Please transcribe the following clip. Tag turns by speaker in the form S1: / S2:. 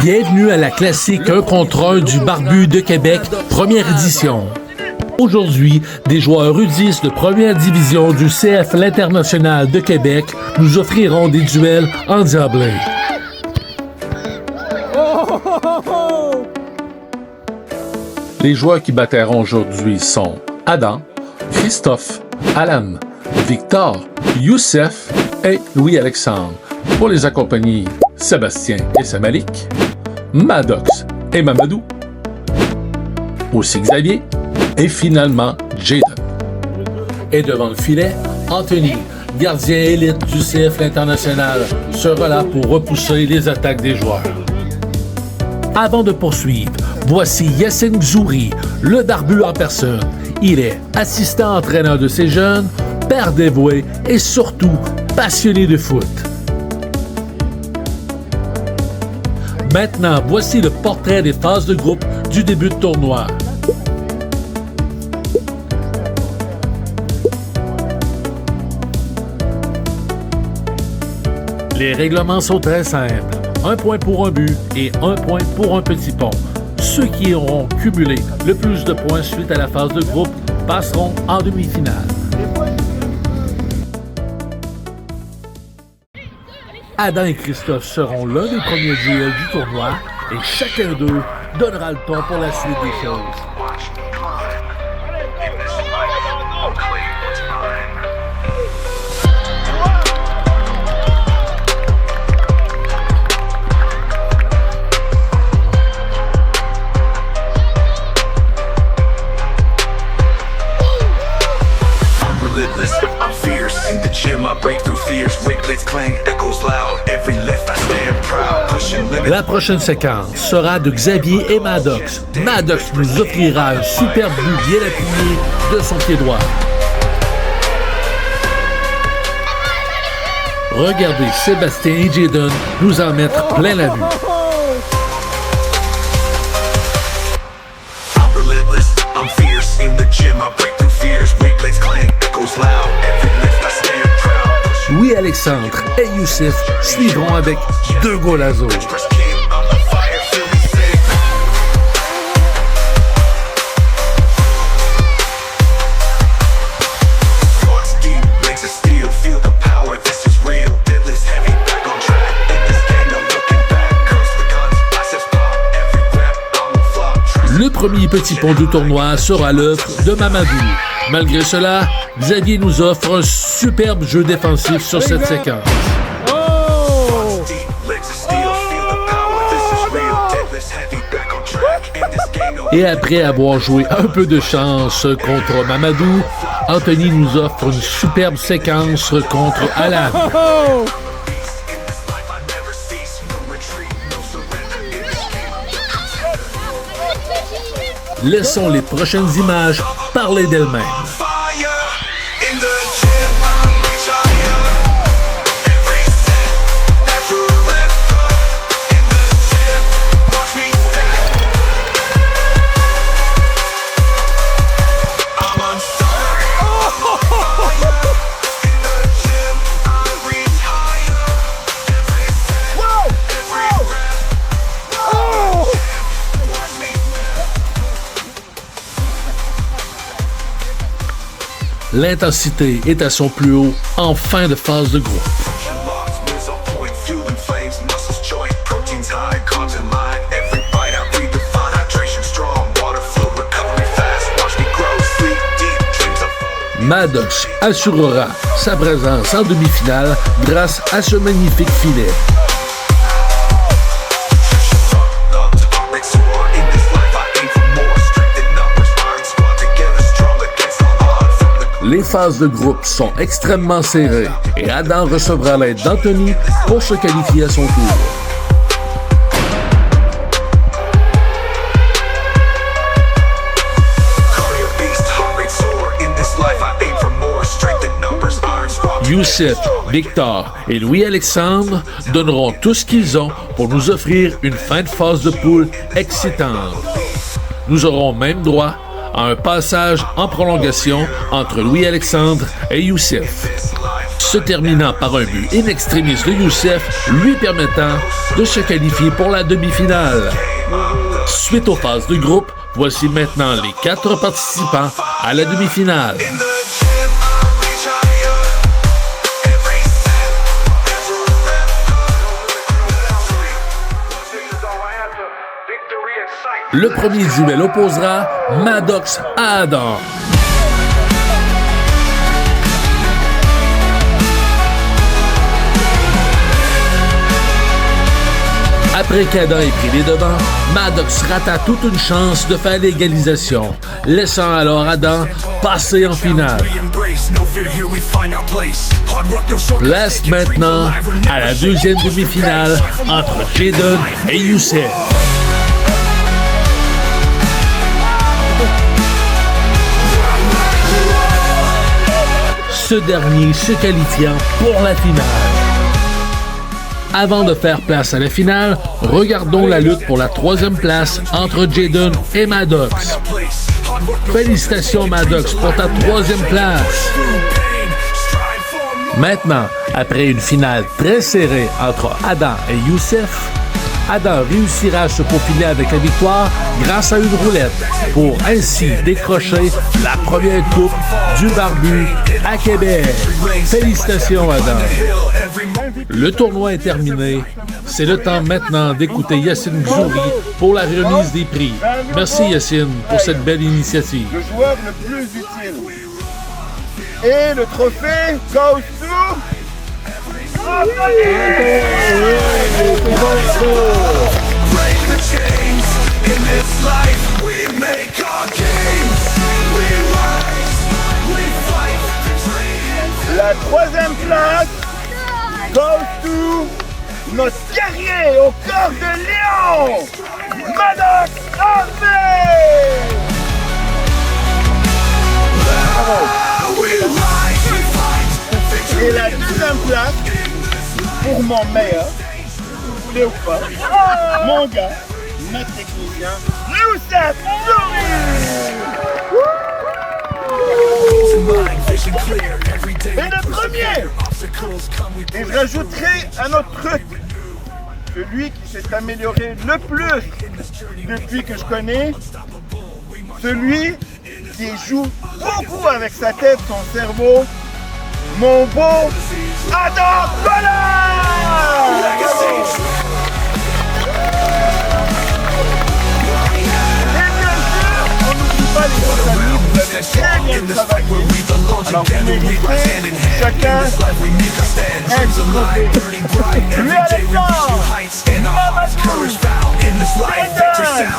S1: Bienvenue à la classique 1 contre 1 du Barbu de Québec, première édition. Aujourd'hui, des joueurs U10 de première division du CF L'International de Québec nous offriront des duels endiablés. Les joueurs qui battront aujourd'hui sont Adam, Christophe, Alan, Victor, Youssef et Louis-Alexandre. Pour les accompagner, Sébastien et Samalik, Maddox et Mamadou, aussi Xavier et finalement Jaden. Et devant le filet, Anthony, gardien élite du CF L'International, sera là pour repousser les attaques des joueurs. Avant de poursuivre, voici Yassine Gzouri, le barbu en personne. Il est assistant entraîneur de ces jeunes, père dévoué et surtout passionné de foot. Maintenant, voici le portrait des phases de groupe du début de tournoi. Les règlements sont très simples. 1 point pour un but et 1 point pour un petit pont. Ceux qui auront cumulé le plus de points suite à la phase de groupe passeront en demi-finale. Adam et Christophe seront l'un des premiers duels du tournoi et chacun d'eux donnera le ton pour la suite des choses. La prochaine séquence sera de Xavier et Maddox. Maddox nous offrira un superbe but bien appuyé de son pied droit. Regardez Sébastien et Jaden nous en mettre plein la vue. Louis-Alexandre et Youssef suivront avec 2 goals à zéro. Le premier petit pont du tournoi sera l'œuvre de Mamadou. Malgré cela, Xavier nous offre un superbe jeu défensif sur cette séquence. Et après avoir joué un peu de chance contre Mamadou, Anthony nous offre une superbe séquence contre Alan. Laissons les prochaines images parler d'elles-mêmes. L'intensité est à son plus haut en fin de phase de groupe. Maddox assurera sa présence en demi-finale grâce à ce magnifique filet. Les phases de groupe sont extrêmement serrées et Adam recevra l'aide d'Anthony pour se qualifier à son tour. Youssef, Victor et Louis-Alexandre donneront tout ce qu'ils ont pour nous offrir une fin de phase de poule excitante. Nous aurons même droit à un passage en prolongation entre Louis-Alexandre et Youssef. se terminant par un but in extremis de Youssef, lui permettant de se qualifier pour la demi-finale. Suite aux phases de groupe, voici maintenant les 4 participants à la demi-finale. Le premier duel opposera Maddox à Adam. Après qu'Adam ait pris les devants, Maddox rata toute une chance de faire l'égalisation, laissant alors Adam passer en finale. Place maintenant à la deuxième demi-finale entre Jaden et Youssef. Ce dernier se qualifiant pour la finale. Avant de faire place à la finale, regardons la lutte pour la 3e place entre Jaden et Maddox. Félicitations Maddox pour ta 3e place. Maintenant, après une finale très serrée entre Adam et Youssef, Adam réussira à se faufiler avec la victoire grâce à une roulette pour ainsi décrocher la première coupe du barbu à Québec. Félicitations Adam. Le tournoi est terminé. C'est le temps maintenant d'écouter Yacine Gzouri pour la remise des prix. Merci Yacine pour cette belle initiative.
S2: Le joueur le plus utile. Et le trophée goes to... La 3e place goes to notre guerrier au corps de lion, Maddox Harvey. Et la 2e place pour mon meilleur, vous voulez ou pas, mon gars, notre technicien, Youssef Gzouri. Et le premier, et je rajouterai un autre truc, celui qui s'est amélioré le plus depuis que je connais, celui qui joue beaucoup avec sa tête, son cerveau, mon beau Adam Collard. Et bien sûr, on n'oublie pas les autres amis, vous avez très bien travaillé. Alors vous méritez chacun un trophée. Lui Alexandre, Mamadou, Jaden, Stéphane,